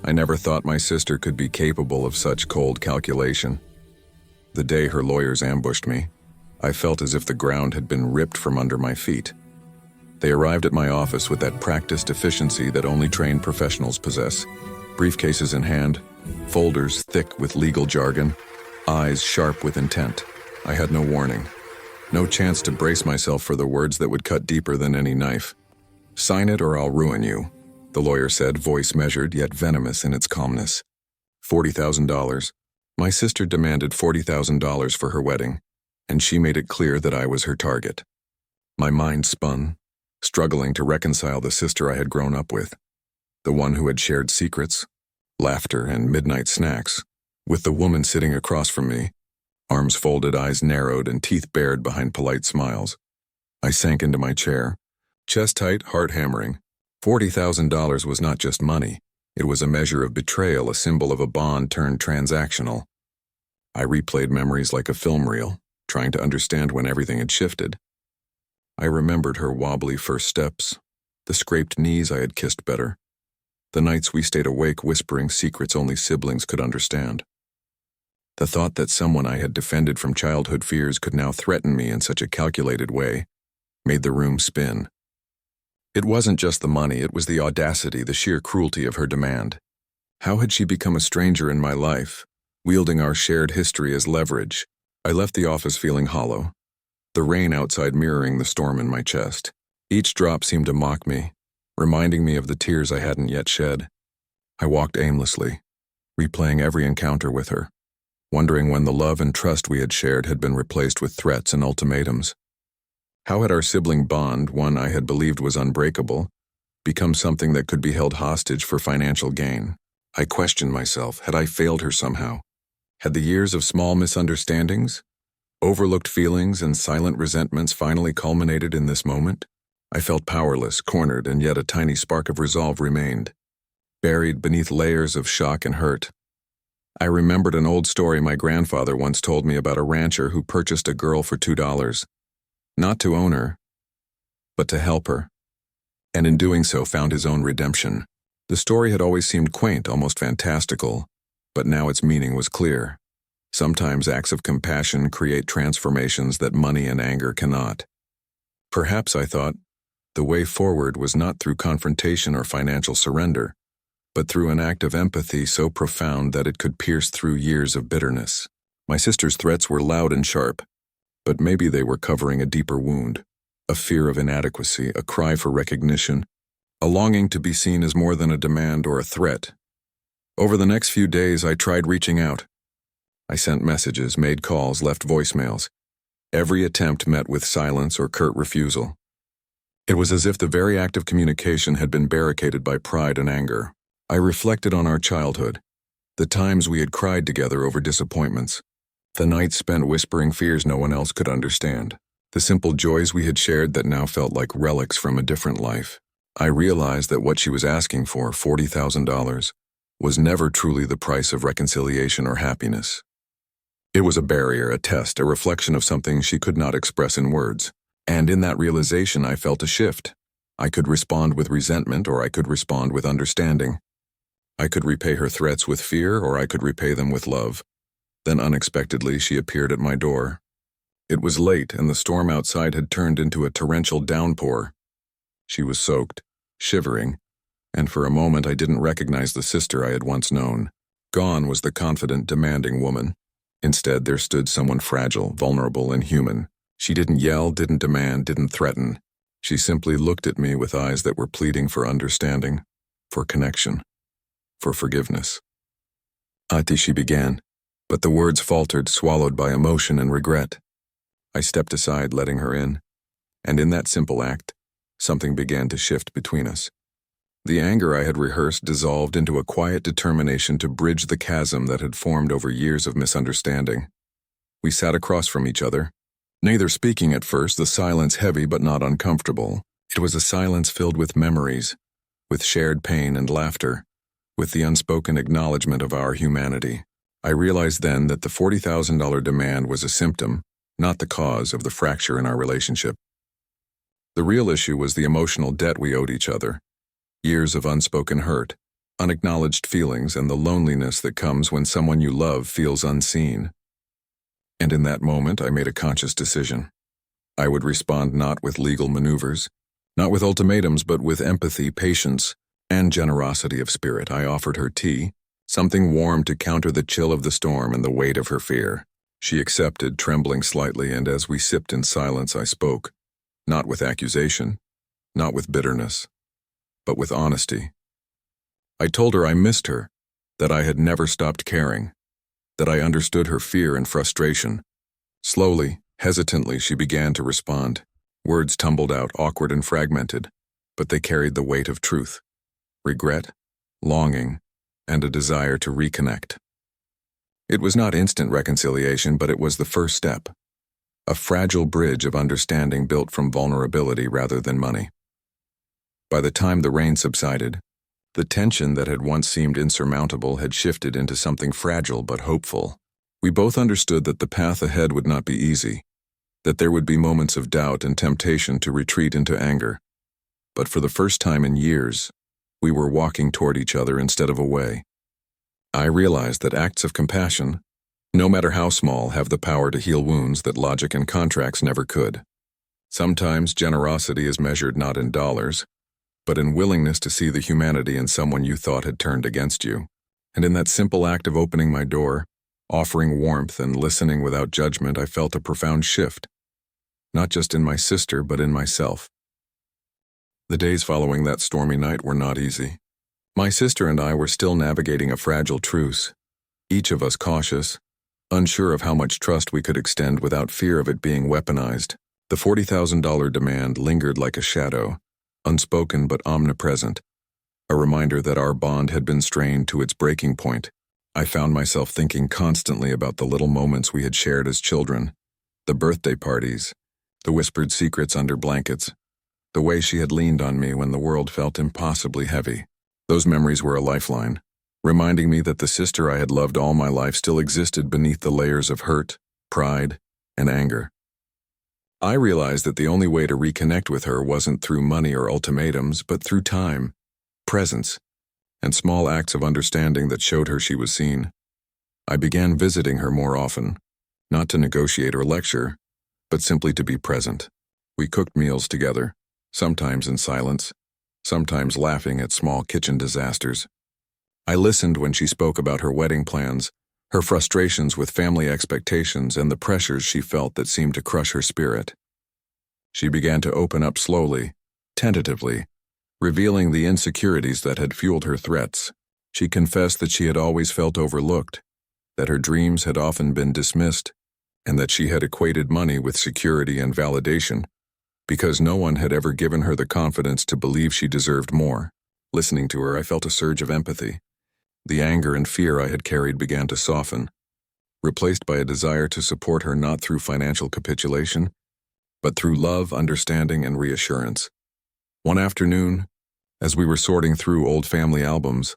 I never thought my sister could be capable of such cold calculation. The day her lawyers ambushed me, I felt as if the ground had been ripped from under my feet. They arrived at my office with that practiced efficiency that only trained professionals possess. Briefcases in hand, folders thick with legal jargon, eyes sharp with intent. I had no warning, no chance to brace myself for the words that would cut deeper than any knife. "Sign it or I'll ruin you," the lawyer said, voice measured yet venomous in its calmness. $40,000. My sister demanded $40,000 for her wedding, and she made it clear that I was her target. My mind spun, struggling to reconcile the sister I had grown up with, the one who had shared secrets, laughter, and midnight snacks, with the woman sitting across from me, arms folded, eyes narrowed, and teeth bared behind polite smiles. I sank into my chair, chest tight, heart hammering. $40,000 was not just money. It was a measure of betrayal, a symbol of a bond turned transactional. I replayed memories like a film reel, trying to understand when everything had shifted. I remembered her wobbly first steps, the scraped knees I had kissed better, the nights we stayed awake whispering secrets only siblings could understand. The thought that someone I had defended from childhood fears could now threaten me in such a calculated way made the room spin. It wasn't just the money, it was the audacity, the sheer cruelty of her demand. How had she become a stranger in my life, wielding our shared history as leverage? I left the office feeling hollow, the rain outside mirroring the storm in my chest. Each drop seemed to mock me, reminding me of the tears I hadn't yet shed. I walked aimlessly, replaying every encounter with her, wondering when the love and trust we had shared had been replaced with threats and ultimatums. How had our sibling bond, one I had believed was unbreakable, become something that could be held hostage for financial gain? I questioned myself. Had I failed her somehow? Had the years of small misunderstandings, overlooked feelings, and silent resentments finally culminated in this moment? I felt powerless, cornered, and yet a tiny spark of resolve remained, buried beneath layers of shock and hurt. I remembered an old story my grandfather once told me about a rancher who purchased a girl for $2. Not to own her, but to help her, and in doing so found his own redemption. The story had always seemed quaint, almost fantastical, but now its meaning was clear. Sometimes acts of compassion create transformations that money and anger cannot. Perhaps, I thought, the way forward was not through confrontation or financial surrender, but through an act of empathy so profound that it could pierce through years of bitterness. My sister's threats were loud and sharp, but maybe they were covering a deeper wound, a fear of inadequacy, a cry for recognition, a longing to be seen as more than a demand or a threat. Over the next few days, I tried reaching out. I sent messages, made calls, left voicemails. Every attempt met with silence or curt refusal. It was as if the very act of communication had been barricaded by pride and anger. I reflected on our childhood, the times we had cried together over disappointments, the nights spent whispering fears no one else could understand, the simple joys we had shared that now felt like relics from a different life. I realized that what she was asking for, $40,000, was never truly the price of reconciliation or happiness. It was a barrier, a test, a reflection of something she could not express in words. And in that realization, I felt a shift. I could respond with resentment, or I could respond with understanding. I could repay her threats with fear, or I could repay them with love. Then unexpectedly, she appeared at my door. It was late, and the storm outside had turned into a torrential downpour. She was soaked, shivering, and for a moment I didn't recognize the sister I had once known. Gone was the confident, demanding woman. Instead, there stood someone fragile, vulnerable, and human. She didn't yell, didn't demand, didn't threaten. She simply looked at me with eyes that were pleading for understanding, for connection, for forgiveness. "Ati," she began, but the words faltered, swallowed by emotion and regret. I stepped aside, letting her in, and in that simple act, something began to shift between us. The anger I had rehearsed dissolved into a quiet determination to bridge the chasm that had formed over years of misunderstanding. We sat across from each other, neither speaking at first, the silence heavy but not uncomfortable. It was a silence filled with memories, with shared pain and laughter, with the unspoken acknowledgement of our humanity. I realized then that the $40,000 demand was a symptom, not the cause of the fracture in our relationship. The real issue was the emotional debt we owed each other, years of unspoken hurt, unacknowledged feelings, and the loneliness that comes when someone you love feels unseen. And in that moment, I made a conscious decision. I would respond not with legal maneuvers, not with ultimatums, but with empathy, patience, and generosity of spirit. I offered her tea, something warm to counter the chill of the storm and the weight of her fear. She accepted, trembling slightly, and as we sipped in silence, I spoke, not with accusation, not with bitterness, but with honesty. I told her I missed her, that I had never stopped caring, that I understood her fear and frustration. Slowly, hesitantly, she began to respond. Words tumbled out, awkward and fragmented, but they carried the weight of truth, regret, longing, and a desire to reconnect. It was not instant reconciliation, but it was the first step, a fragile bridge of understanding built from vulnerability rather than money. By the time the rain subsided, the tension that had once seemed insurmountable had shifted into something fragile but hopeful. We both understood that the path ahead would not be easy, that there would be moments of doubt and temptation to retreat into anger. But for the first time in years, we were walking toward each other instead of away. I realized that acts of compassion, no matter how small, have the power to heal wounds that logic and contracts never could. Sometimes generosity is measured not in dollars, but in willingness to see the humanity in someone you thought had turned against you. And in that simple act of opening my door, offering warmth and listening without judgment, I felt a profound shift, not just in my sister, but in myself. The days following that stormy night were not easy. My sister and I were still navigating a fragile truce, each of us cautious, unsure of how much trust we could extend without fear of it being weaponized. The $40,000 demand lingered like a shadow, unspoken but omnipresent, a reminder that our bond had been strained to its breaking point. I found myself thinking constantly about the little moments we had shared as children, the birthday parties, the whispered secrets under blankets, the way she had leaned on me when the world felt impossibly heavy. Those memories were a lifeline, reminding me that the sister I had loved all my life still existed beneath the layers of hurt, pride, and anger. I realized that the only way to reconnect with her wasn't through money or ultimatums, but through time, presence, and small acts of understanding that showed her she was seen. I began visiting her more often, not to negotiate or lecture, but simply to be present. We cooked meals together, sometimes in silence, sometimes laughing at small kitchen disasters. I listened when she spoke about her wedding plans, her frustrations with family expectations, and the pressures she felt that seemed to crush her spirit. She began to open up slowly, tentatively, revealing the insecurities that had fueled her threats. She confessed that she had always felt overlooked, that her dreams had often been dismissed, and that she had equated money with security and validation, because no one had ever given her the confidence to believe she deserved more. Listening to her, I felt a surge of empathy. The anger and fear I had carried began to soften, replaced by a desire to support her not through financial capitulation, but through love, understanding, and reassurance. One afternoon, as we were sorting through old family albums,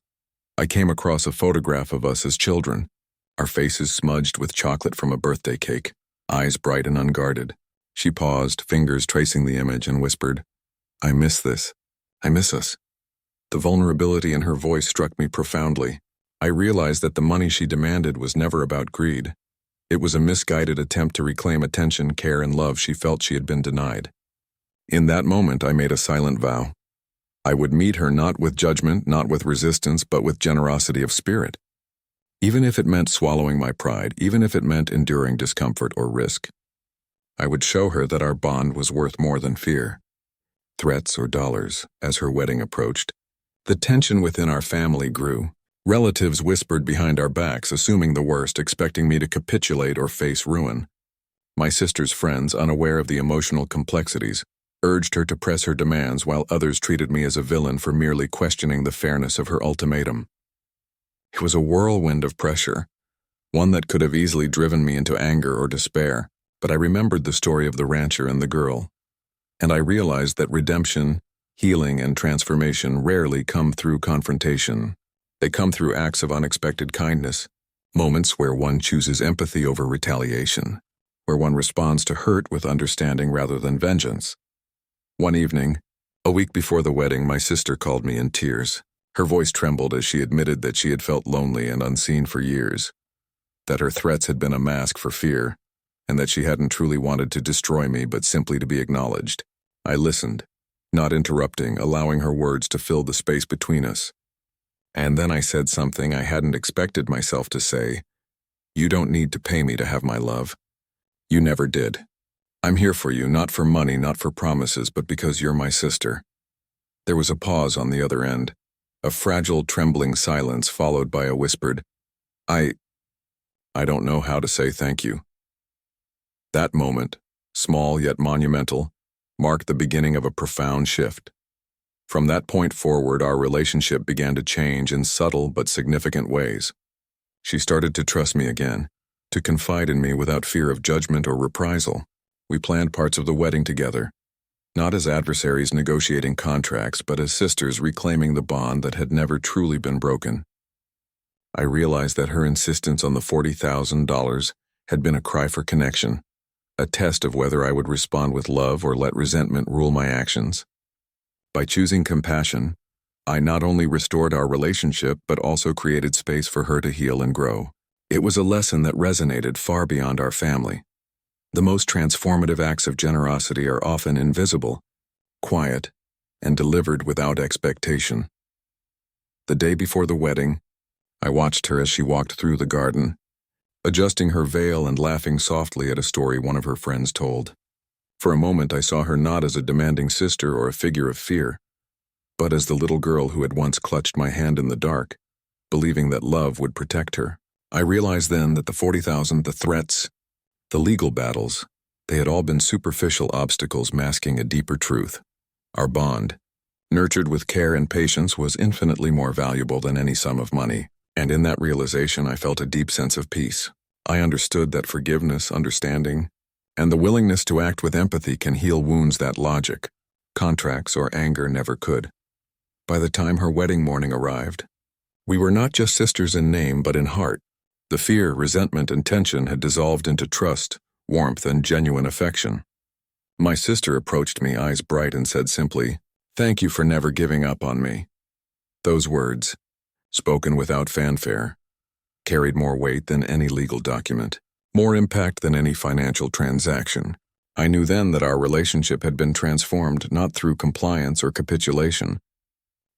I came across a photograph of us as children, our faces smudged with chocolate from a birthday cake, eyes bright and unguarded. She paused, fingers tracing the image, and whispered, "I miss this. I miss us." The vulnerability in her voice struck me profoundly. I realized that the money she demanded was never about greed. It was a misguided attempt to reclaim attention, care, and love she felt she had been denied. In that moment, I made a silent vow. I would meet her not with judgment, not with resistance, but with generosity of spirit. Even if it meant swallowing my pride, even if it meant enduring discomfort or risk. I would show her that our bond was worth more than fear, threats, or dollars. As her wedding approached, the tension within our family grew. Relatives whispered behind our backs, assuming the worst, expecting me to capitulate or face ruin. My sister's friends, unaware of the emotional complexities, urged her to press her demands, while others treated me as a villain for merely questioning the fairness of her ultimatum. It was a whirlwind of pressure, one that could have easily driven me into anger or despair, but I remembered the story of the rancher and the girl, and I realized that redemption, healing, and transformation rarely come through confrontation. They come through acts of unexpected kindness, moments where one chooses empathy over retaliation, where one responds to hurt with understanding rather than vengeance. One evening, a week before the wedding, my sister called me in tears. Her voice trembled as she admitted that she had felt lonely and unseen for years, that her threats had been a mask for fear, and that she hadn't truly wanted to destroy me but simply to be acknowledged. I listened, not interrupting, allowing her words to fill the space between us. And then I said something I hadn't expected myself to say. You don't need to pay me to have my love. You never did. I'm here for you, not for money, not for promises, but because you're my sister. There was a pause on the other end, a fragile, trembling silence followed by a whispered, I don't know how to say thank you. That moment, small yet monumental, marked the beginning of a profound shift. From that point forward, our relationship began to change in subtle but significant ways. She started to trust me again, to confide in me without fear of judgment or reprisal. We planned parts of the wedding together, not as adversaries negotiating contracts, but as sisters reclaiming the bond that had never truly been broken. I realized that her insistence on the $40,000 had been a cry for connection, a test of whether I would respond with love or let resentment rule my actions. By choosing compassion, I not only restored our relationship but also created space for her to heal and grow. It was a lesson that resonated far beyond our family. The most transformative acts of generosity are often invisible, quiet, and delivered without expectation. The day before the wedding, I watched her as she walked through the garden, adjusting her veil and laughing softly at a story one of her friends told. For a moment I saw her not as a demanding sister or a figure of fear, but as the little girl who had once clutched my hand in the dark, believing that love would protect her. I realized then that the $40,000, the threats, the legal battles, they had all been superficial obstacles masking a deeper truth. Our bond, nurtured with care and patience, was infinitely more valuable than any sum of money, and in that realization I felt a deep sense of peace. I understood that forgiveness, understanding, and the willingness to act with empathy can heal wounds that logic, contracts, or anger never could. By the time her wedding morning arrived, we were not just sisters in name but in heart. The fear, resentment, and tension had dissolved into trust, warmth, and genuine affection. My sister approached me, eyes bright, and said simply, "Thank you for never giving up on me." Those words, spoken without fanfare, carried more weight than any legal document, more impact than any financial transaction. I knew then that our relationship had been transformed not through compliance or capitulation,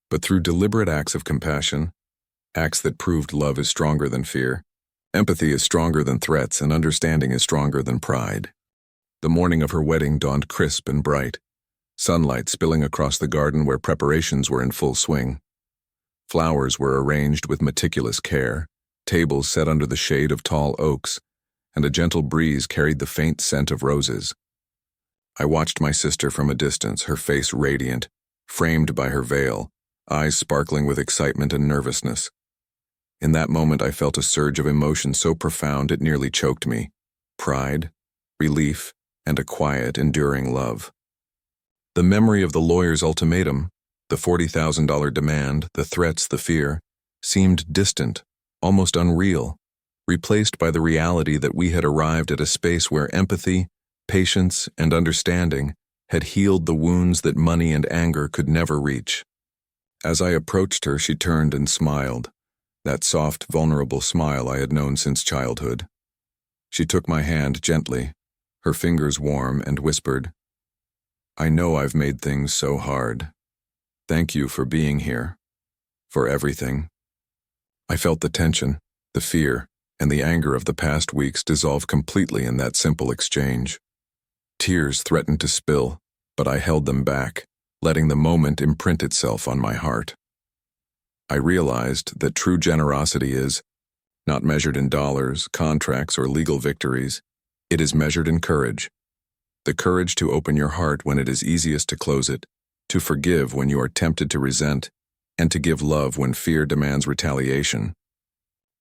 but through deliberate acts of compassion, acts that proved love is stronger than fear, empathy is stronger than threats, and understanding is stronger than pride. The morning of her wedding dawned crisp and bright, sunlight spilling across the garden where preparations were in full swing. Flowers were arranged with meticulous care, tables set under the shade of tall oaks, and a gentle breeze carried the faint scent of roses. I watched my sister from a distance, her face radiant, framed by her veil, eyes sparkling with excitement and nervousness. In that moment I felt a surge of emotion so profound it nearly choked me. Pride, relief, and a quiet, enduring love. The memory of the lawyer's ultimatum, the $40,000 demand, the threats, the fear, seemed distant, almost unreal, replaced by the reality that we had arrived at a space where empathy, patience, and understanding had healed the wounds that money and anger could never reach. As I approached her, she turned and smiled, that soft, vulnerable smile I had known since childhood. She took my hand gently, her fingers warm, and whispered, "I know I've made things so hard. Thank you for being here, for everything." I felt the tension, the fear, and the anger of the past weeks dissolve completely in that simple exchange. Tears threatened to spill, but I held them back, letting the moment imprint itself on my heart. I realized that true generosity is not measured in dollars, contracts, or legal victories. It is measured in courage. The courage to open your heart when it is easiest to close it, to forgive when you are tempted to resent, and to give love when fear demands retaliation.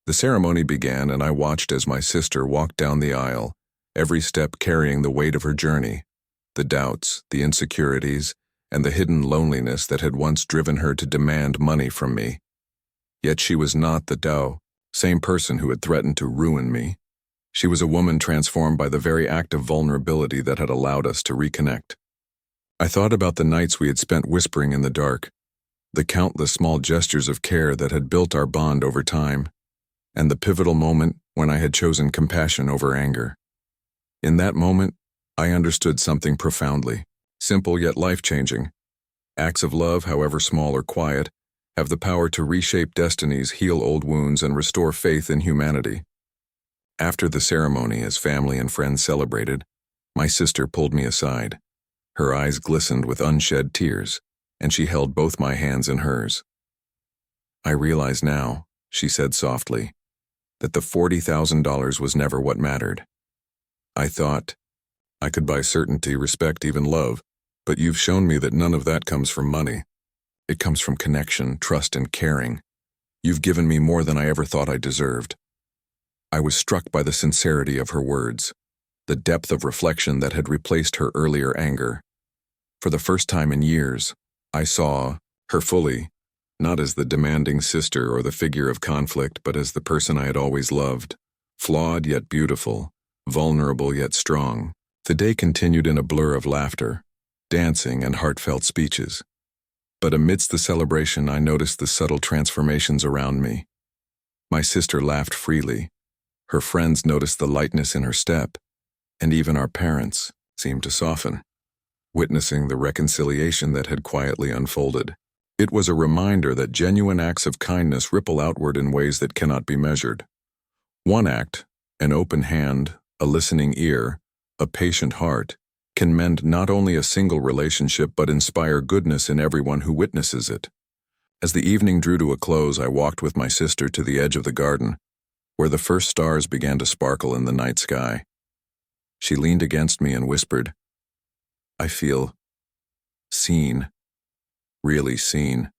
The ceremony began, and I watched as my sister walked down the aisle, every step carrying the weight of her journey, the doubts, the insecurities, and the hidden loneliness that had once driven her to demand money from me. Yet she was not the same person who had threatened to ruin me. She was a woman transformed by the very act of vulnerability that had allowed us to reconnect. I thought about the nights we had spent whispering in the dark, the countless small gestures of care that had built our bond over time, and the pivotal moment when I had chosen compassion over anger. In that moment, I understood something profoundly, simple yet life-changing. Acts of love, however small or quiet, have the power to reshape destinies, heal old wounds, and restore faith in humanity. After the ceremony, as family and friends celebrated, my sister pulled me aside. Her eyes glistened with unshed tears, and she held both my hands in hers. "I realize now," she said softly, "that the $40,000 was never what mattered. I thought I could buy certainty, respect, even love, but you've shown me that none of that comes from money. It comes from connection, trust, and caring. You've given me more than I ever thought I deserved." I was struck by the sincerity of her words, the depth of reflection that had replaced her earlier anger. For the first time in years, I saw her fully, not as the demanding sister or the figure of conflict, but as the person I had always loved, flawed yet beautiful, vulnerable yet strong. The day continued in a blur of laughter, dancing, and heartfelt speeches. But amidst the celebration, I noticed the subtle transformations around me. My sister laughed freely. Her friends noticed the lightness in her step, and even our parents seemed to soften, witnessing the reconciliation that had quietly unfolded. It was a reminder that genuine acts of kindness ripple outward in ways that cannot be measured. One act, an open hand, a listening ear, a patient heart, can mend not only a single relationship but inspire goodness in everyone who witnesses it. As the evening drew to a close, I walked with my sister to the edge of the garden, where the first stars began to sparkle in the night sky. She leaned against me and whispered, "I feel seen, really seen.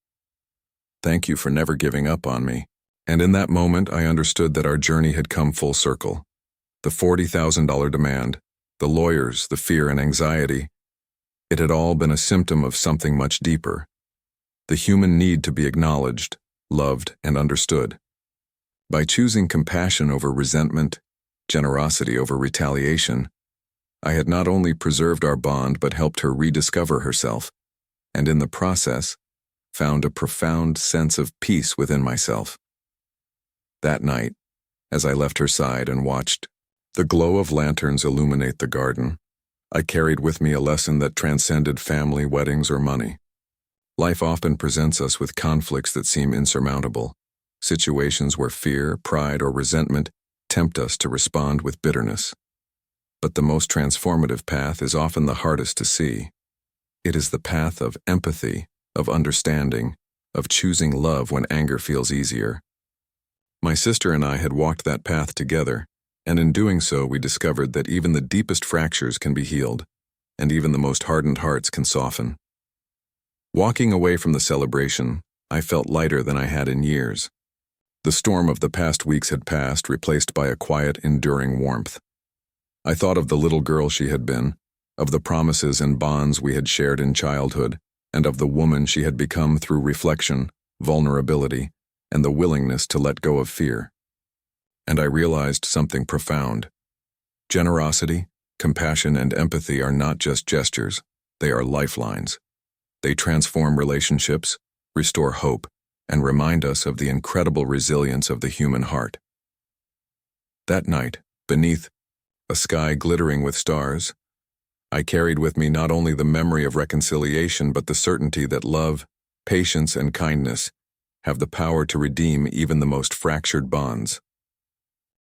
Thank you for never giving up on me." And in that moment, I understood that our journey had come full circle. The $40,000 demand, the lawyers, the fear and anxiety, it had all been a symptom of something much deeper. The human need to be acknowledged, loved, and understood. By choosing compassion over resentment, generosity over retaliation, I had not only preserved our bond but helped her rediscover herself, and in the process, found a profound sense of peace within myself. That night, as I left her side and watched the glow of lanterns illuminate the garden, I carried with me a lesson that transcended family, weddings, or money. Life often presents us with conflicts that seem insurmountable, situations where fear, pride, or resentment tempt us to respond with bitterness. But the most transformative path is often the hardest to see. It is the path of empathy, of understanding, of choosing love when anger feels easier. My sister and I had walked that path together, and in doing so we discovered that even the deepest fractures can be healed, and even the most hardened hearts can soften. Walking away from the celebration, I felt lighter than I had in years. The storm of the past weeks had passed, replaced by a quiet, enduring warmth. I thought of the little girl she had been, of the promises and bonds we had shared in childhood, and of the woman she had become through reflection, vulnerability, and the willingness to let go of fear. And I realized something profound. Generosity, compassion, and empathy are not just gestures, they are lifelines. They transform relationships, restore hope, and remind us of the incredible resilience of the human heart. That night, beneath a sky glittering with stars, I carried with me not only the memory of reconciliation but the certainty that love, patience, and kindness have the power to redeem even the most fractured bonds.